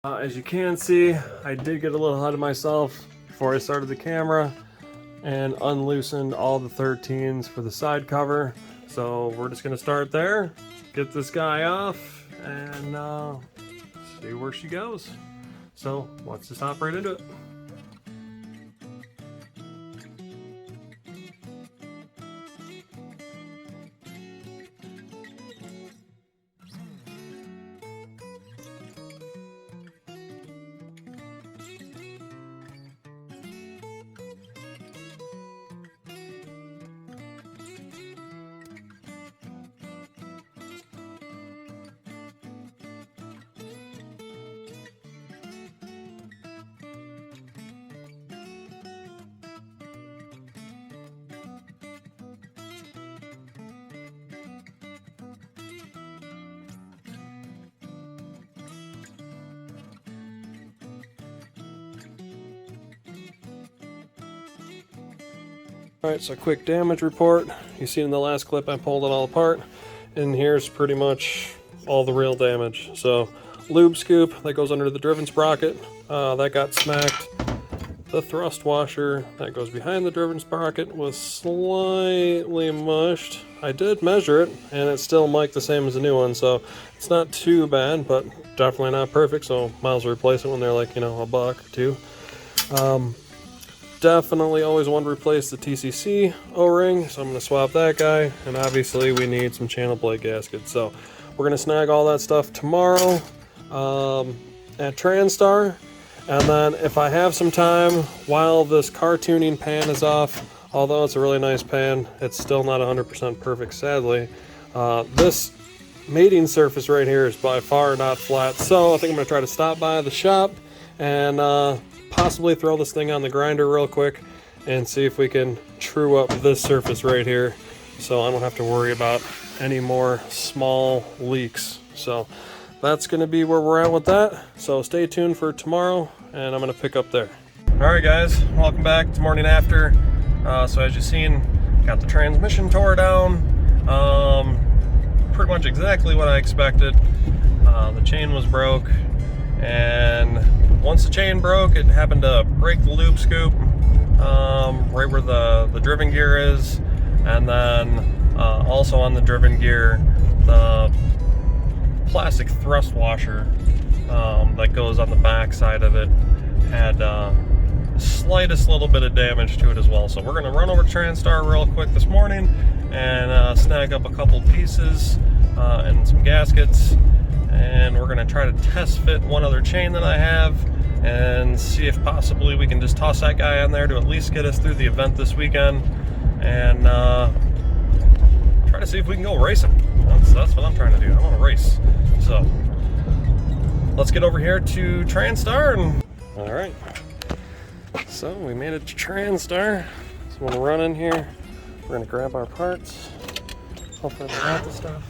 As you can see, I did get a little ahead of myself before I started the camera and unloosened all the 13s for the side cover. So we're just going to start there, get this guy off, and see where she goes. So let's just hop right into it. Alright, so quick damage report. You see in the last clip I pulled it all apart, and here's pretty much all the real damage. So, lube scoop that goes under the driven sprocket, that got smacked. The thrust washer that goes behind the driven sprocket was slightly mushed. I did measure it, and it's still mic'd the same as the new one, so it's not too bad, but definitely not perfect, so might as well replace it when they're like, you know, $1 or $2. Definitely always want to replace the Tcc O-Ring, so I'm going to swap that guy, and obviously we need some channel plate gaskets. So we're going to snag all that stuff tomorrow at TranStar, and then if I have some time while this car tuning pan is off, although it's a really nice pan, it's still not 100% perfect, sadly. This mating surface right here is by far not flat, so I think I'm going to try to stop by the shop and possibly throw this thing on the grinder real quick and see if we can true up this surface right here so I don't have to worry about any more small leaks. So that's going to be where we're at with that. So stay tuned for tomorrow, and I'm going to pick up there. Alright guys, welcome back. It's morning after. So as you've seen, got the transmission tore down. Pretty much exactly what I expected. The chain was broke, and once the chain broke, it happened to break the lube scoop right where the driven gear is, and then also on the driven gear, the plastic thrust washer that goes on the back side of it had slightest little bit of damage to it as well. So we're going to run over to TranStar real quick this morning and snag up a couple pieces and some gaskets, and we're going to try to test fit one other chain that I have and see if possibly we can just toss that guy on there to at least get us through the event this weekend, and try to see if we can go racing. That's what I'm trying to do. I want to race. So let's get over here to TranStar. And all right, so we made it to TranStar. So I'm gonna run in here. We're gonna grab our parts. Hopefully we got the stuff.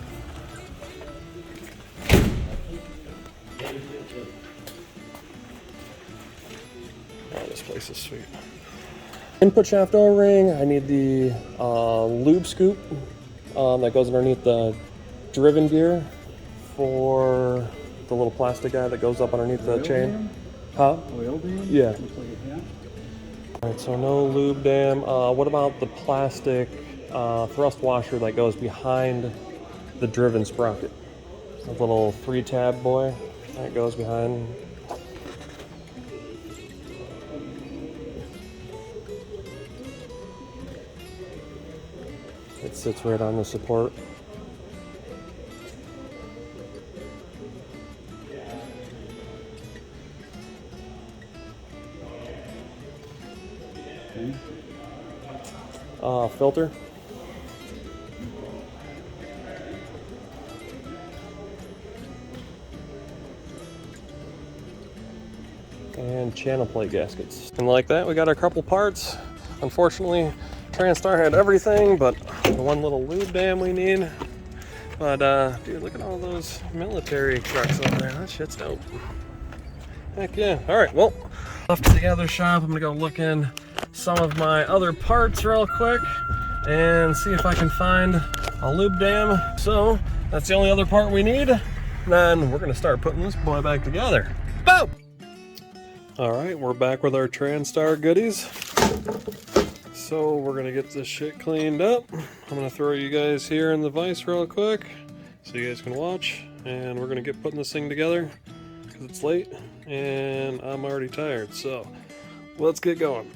Oh, this place is sweet. Input shaft O-ring. I need the lube scoop that goes underneath the driven gear for the little plastic guy that goes up underneath the chain. Huh? Oil dam? Yeah. Looks like it, yeah. Alright, so no lube dam. What about the plastic thrust washer that goes behind the driven sprocket? A little 3-tab boy that goes behind. It sits right on the support. Filter. And channel plate gaskets. And like that, we got our couple parts. Unfortunately, TranStar had everything but the one little lube dam we need. But dude, look at all those military trucks over there. That shit's dope. Heck yeah. Alright, well, off to the other shop. I'm gonna go look in some of my other parts real quick and see if I can find a lube dam. So that's the only other part we need. Then we're gonna start putting this boy back together. Boom! Alright, we're back with our TranStar goodies. So we're gonna get this shit cleaned up. I'm gonna throw you guys here in the vise real quick so you guys can watch, and we're gonna get putting this thing together because it's late and I'm already tired, so let's get going.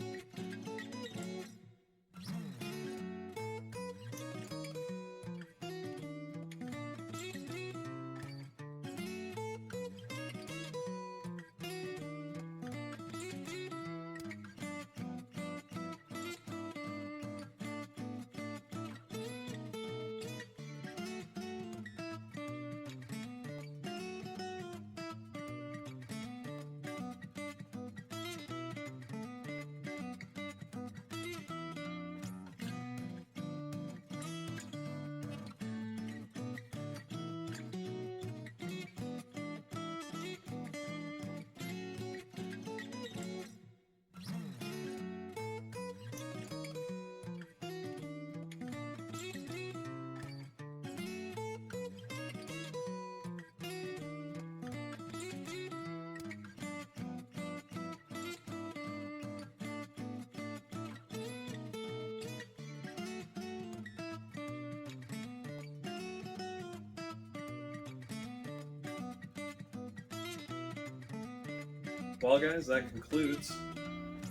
Well guys, that concludes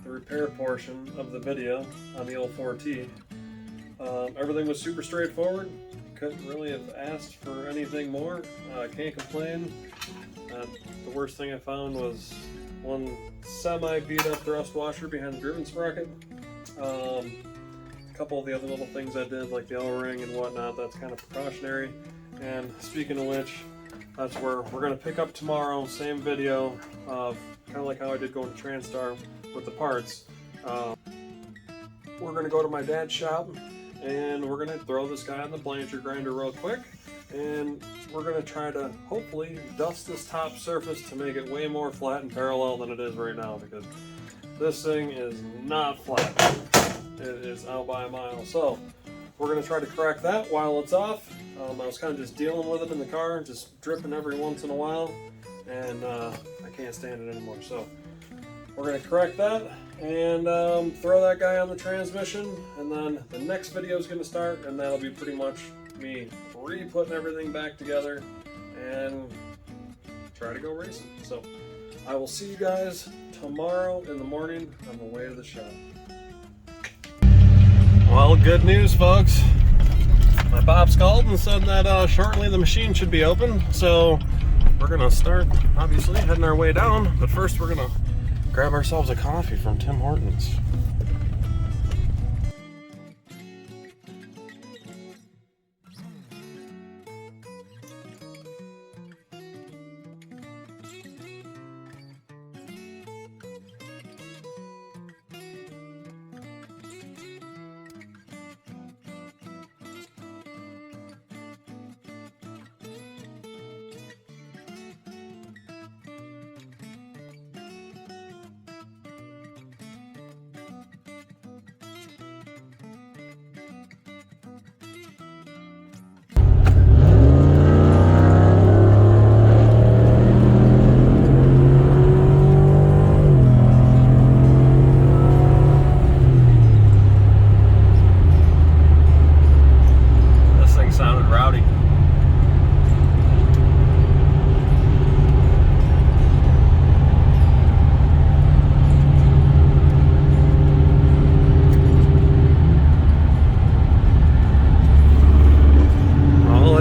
the repair portion of the video on the old 4T. Everything was super straightforward. Couldn't really have asked for anything more. Can't complain. The worst thing I found was one semi beat up thrust washer behind the driven sprocket. A couple of the other little things I did, like the O-ring and whatnot, that's kind of precautionary. And speaking of which, that's where we're going to pick up tomorrow, same video of kind of like how I did going to TranStar with the parts. We're going to go to my dad's shop and we're going to throw this guy on the Blanchard grinder real quick, and we're going to try to hopefully dust this top surface to make it way more flat and parallel than it is right now, because this thing is not flat. It is out by a mile. So we're going to try to correct that while it's off. I was kind of just dealing with it in the car, just dripping every once in a while, and I can't stand it anymore. So we're going to correct that and throw that guy on the transmission, and then the next video is going to start, and that'll be pretty much me re-putting everything back together and try to go racing. So I will see you guys tomorrow in the morning on the way to the shop. Well, good news, folks. My Bob's called and said that shortly the machine should be open, so we're gonna start, obviously, heading our way down, but first we're gonna grab ourselves a coffee from Tim Hortons.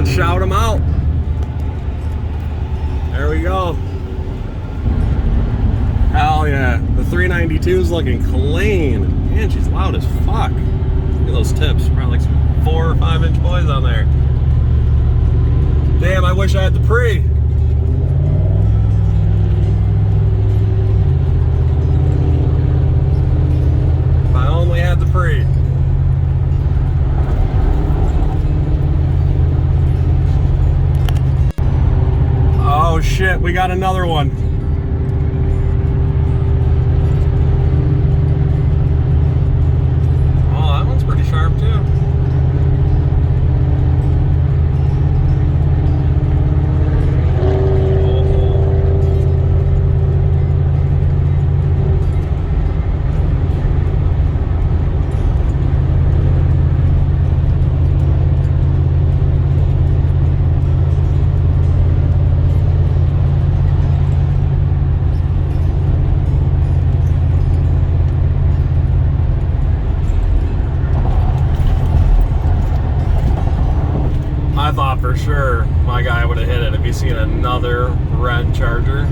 Shout them out. There we go. Hell yeah. The 392 is looking clean. Man, she's loud as fuck. Look at those tips. Probably like some 4 or 5 inch boys on there. Damn, I wish I had the pre. If I only had the pre. Oh shit, we got another one. Oh, that one's pretty sharp too. for sure my guy would have hit it if he's seen another red Charger.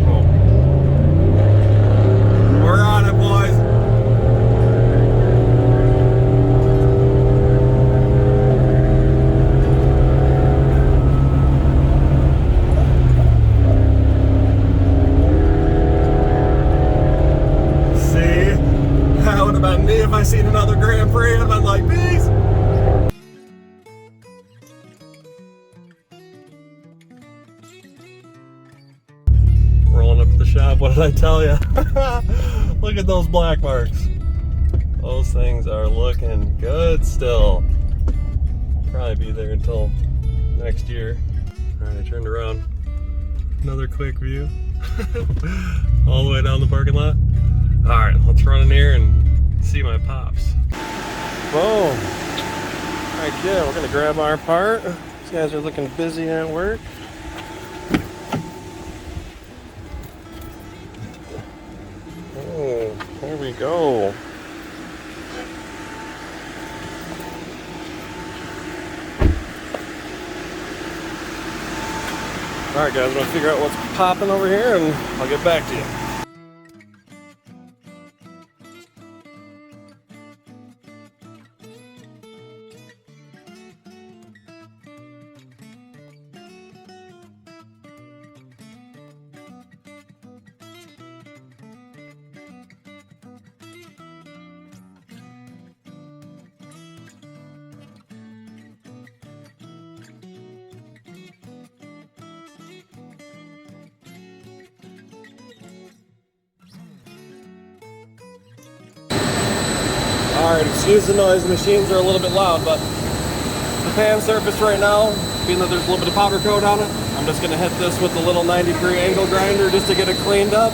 Oh. We're on it, boys. Me if I seen another Grand Prix, I'd been like, peace. Rolling up to the shop, what did I tell you? Look at those black marks. Those things are looking good still. Probably be there until next year. Alright, I turned around. Another quick view. All the way down the parking lot. Alright, let's run in here and see my pops. Boom. Alright, yeah, we're gonna grab our part. These guys are looking busy at work. Oh, there we go. Alright guys, I'm gonna figure out what's popping over here and I'll get back to you. Alright, excuse the noise, the machines are a little bit loud, but the pan surface right now, being that there's a little bit of powder coat on it, I'm just going to hit this with the little 90-degree angle grinder just to get it cleaned up.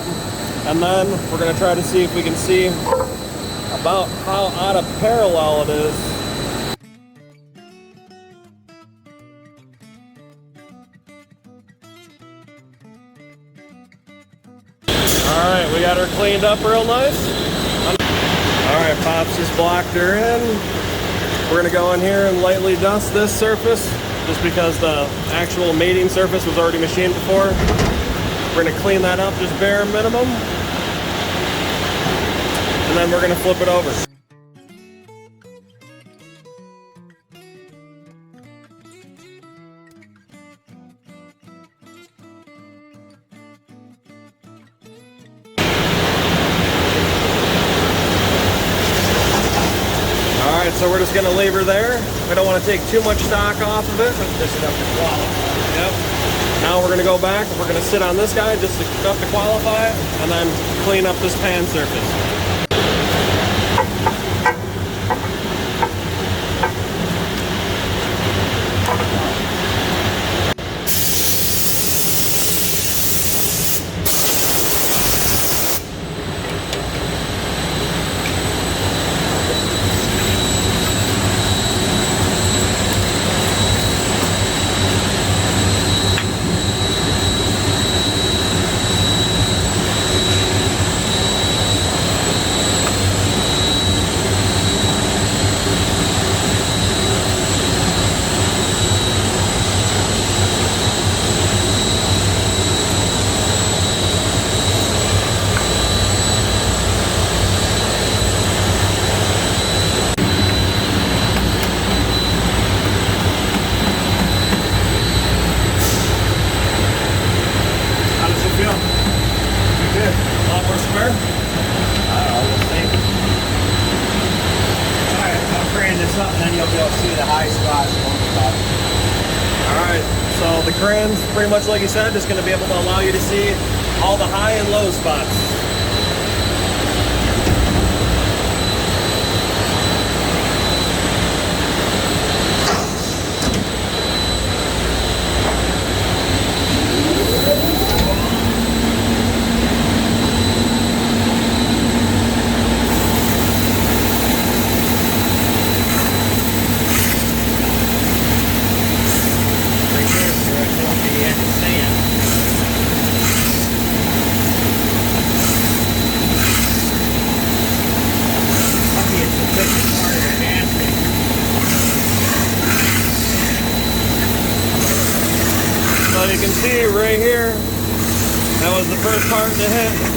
And then we're going to try to see if we can see about how out of parallel it is. Alright, we got her cleaned up real nice. Alright, Pops just blocked her in. We're going to go in here and lightly dust this surface, just because the actual mating surface was already machined before. We're going to clean that up, just bare minimum. And then we're going to flip it over. Alright, so we're just going to leave her there. We don't want to take too much stock off of it. This is up to qualify. Yep. Now we're going to go back. We're going to sit on this guy just enough to qualify, and then clean up this pan surface. Alright, so the crane's pretty much like you said, just going to be able to allow you to see all the high and low spots. you can see right here, that was the first part to hit.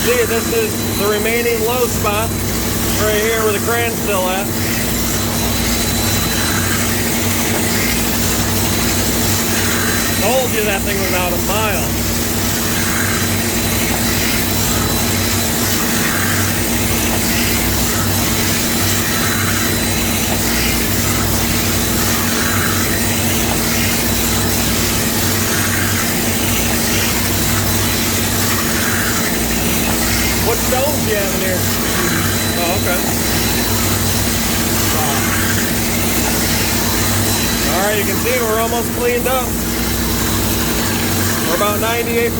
See, this is the remaining low spot right here where the cran's still at. Told you that thing was out a mile. What stones do you have in here? Oh, okay. Alright, you can see we're almost cleaned up. We're about 98%.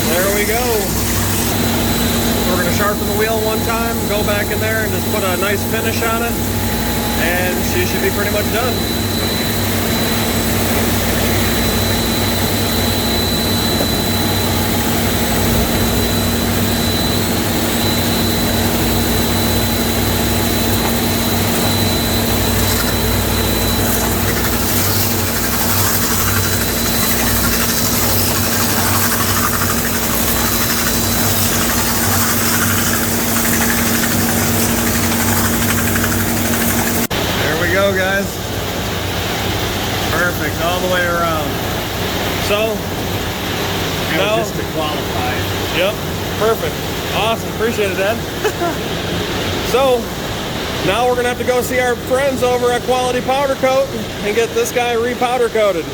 There we go. We're going to sharpen the wheel one time, go back in there and just put a nice finish on it. And she should be pretty much done. Go, guys. Perfect all the way around. So now just to qualify. Yep, perfect. Awesome. Appreciate it, Dad. So now we're gonna have to go see our friends over at Quality Powder Coat and get this guy re-powder coated.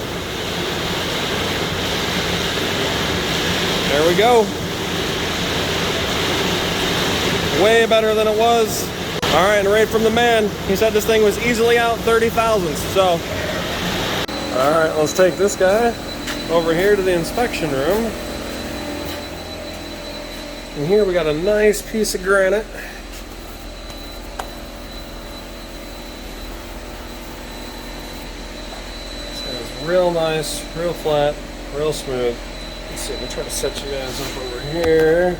There we go. Way better than it was. All right, and right from the man, he said this thing was easily out 30 thousandths. So, all right, let's take this guy over here to the inspection room. And here we got a nice piece of granite. So it's real nice, real flat, real smooth. Let's see, let me try to set you guys up over here.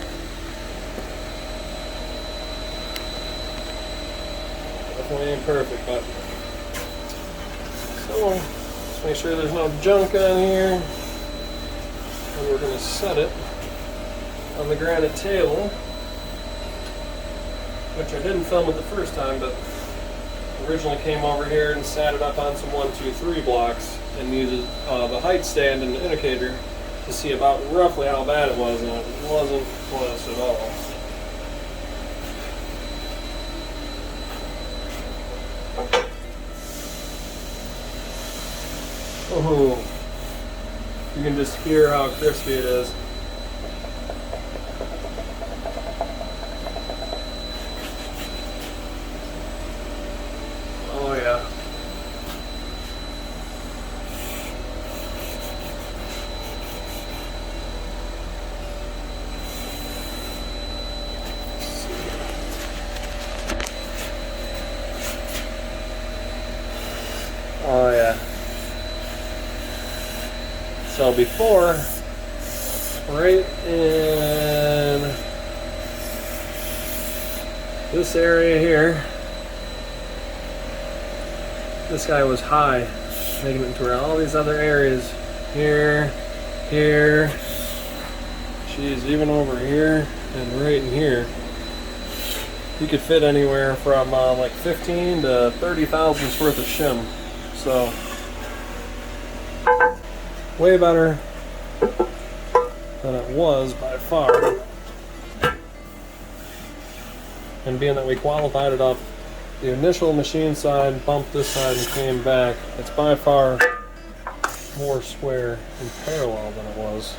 Definitely ain't perfect, but so let's make sure there's no junk on here. And we're going to set it on the granite table, which I didn't film it the first time, but originally came over here and sat it up on some 1, 2, 3 blocks and used the height stand and the indicator to see about roughly how bad it was, and it wasn't close at all. Oh, you can just hear how crispy it is. Oh yeah. Oh yeah. So before, right in This area here, this guy was high, making it to where all these other areas here, here, geez, even over here and right in here, you could fit anywhere from like 15 to 30 thousandths worth of shim. So way better than it was by far. And being that we qualified it off the initial machine side, bumped this side and came back, it's by far more square and parallel than it was.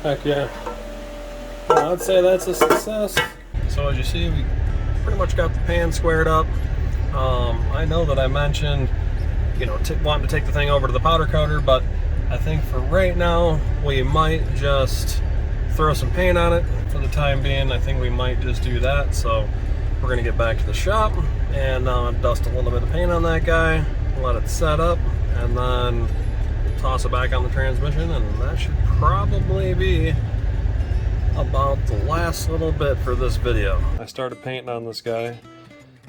Heck yeah. Well, I'd say that's a success. So as you see, we pretty much got the pan squared up. I know that I mentioned, you know, wanting to take the thing over to the powder coater, but I think for right now, we might just throw some paint on it for the time being. I think we might just do that. So we're gonna get back to the shop and dust a little bit of paint on that guy, let it set up, and then toss it back on the transmission, and that should probably be about the last little bit for this video. I started painting on this guy.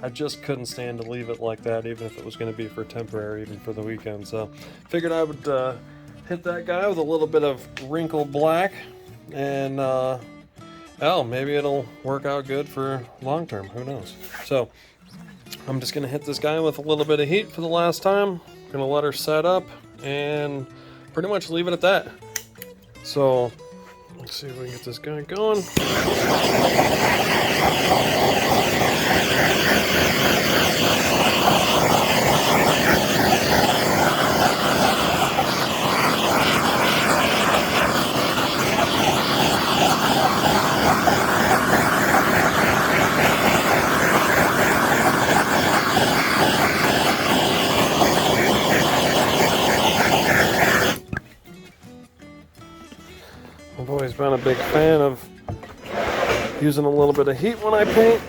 I just couldn't stand to leave it like that, even if it was going to be for temporary, even for the weekend. So figured I would hit that guy with a little bit of wrinkle black, and hell, maybe it'll work out good for long term, who knows. So I'm just going to hit this guy with a little bit of heat for the last time. Gonna let her set up and pretty much leave it at that. So let's see if we can get this guy going. I've always been a big fan of using a little bit of heat when I paint.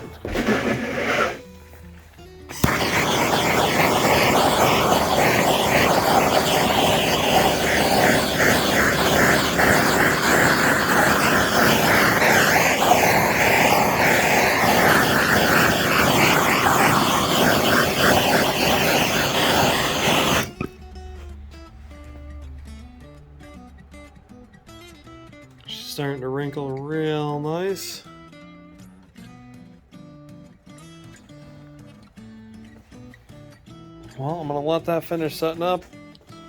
Starting to wrinkle real nice. Well, I'm gonna let that finish setting up.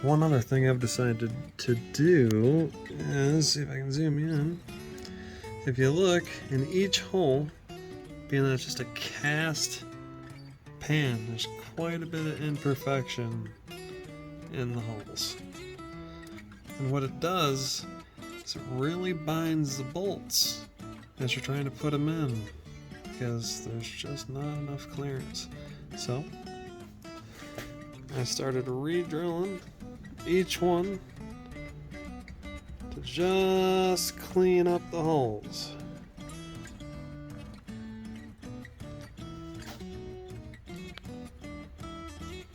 One other thing I've decided to do is, see if I can zoom in. If you look in each hole, being that it's just a cast pan, there's quite a bit of imperfection in the holes. And what it does, it really binds the bolts as you're trying to put them in, because there's just not enough clearance. So I started re-drilling each one to just clean up the holes.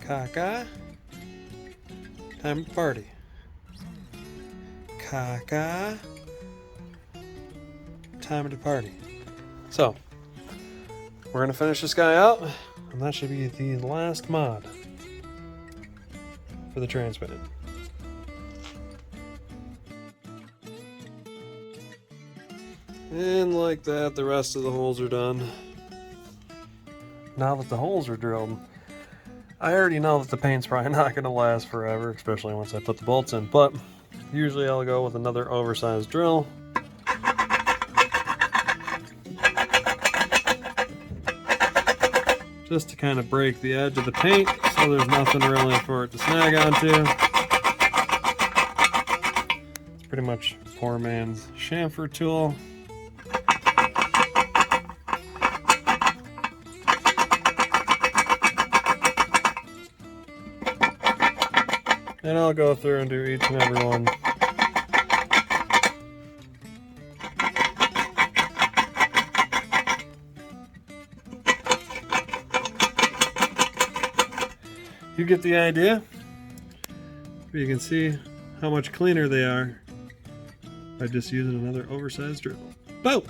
Caca, time to party. Caca, time to party. So we're gonna finish this guy out, and that should be the last mod for the transmission. And like that, the rest of the holes are done. Now that the holes are drilled, I already know that the paint's probably not gonna last forever, especially once I put the bolts in, but usually I'll go with another oversized drill. Just to kind of break the edge of the paint so there's nothing really for it to snag onto. It's pretty much poor man's chamfer tool. And I'll go through and do each and every one. You get the idea. You can see how much cleaner they are by just using another oversized drill. Boom!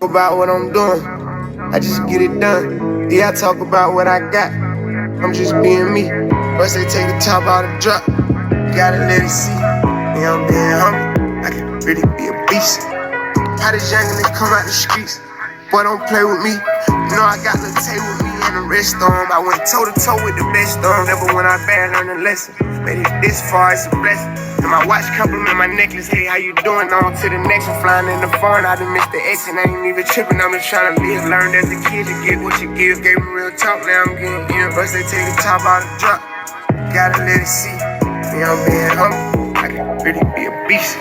About what I'm doing, I just get it done. Yeah, I talk about what I got. I'm just being me. First they take the top out of drop, you gotta let it see. Yeah, I'm being humble, I can really be a beast. How this young nigga come out the streets? Boy, don't play with me. You know I got Lil Tay with me and the rest of 'em. I went toe to toe with the best of 'em. Never went out bad, learned a lesson. Made it this far, it's a blessing. And my watch compliment my necklace. Hey, how you doing? On to the next one. Flying in the foreign, I done missed the exit. I ain't even tripping, I'm just trying to live. Learned as a kid, you get what you give. Gave me real talk, now I'm getting in. First they take the top out of drop, gotta let it see. Yeah, I'm being humble, I can really be a beast.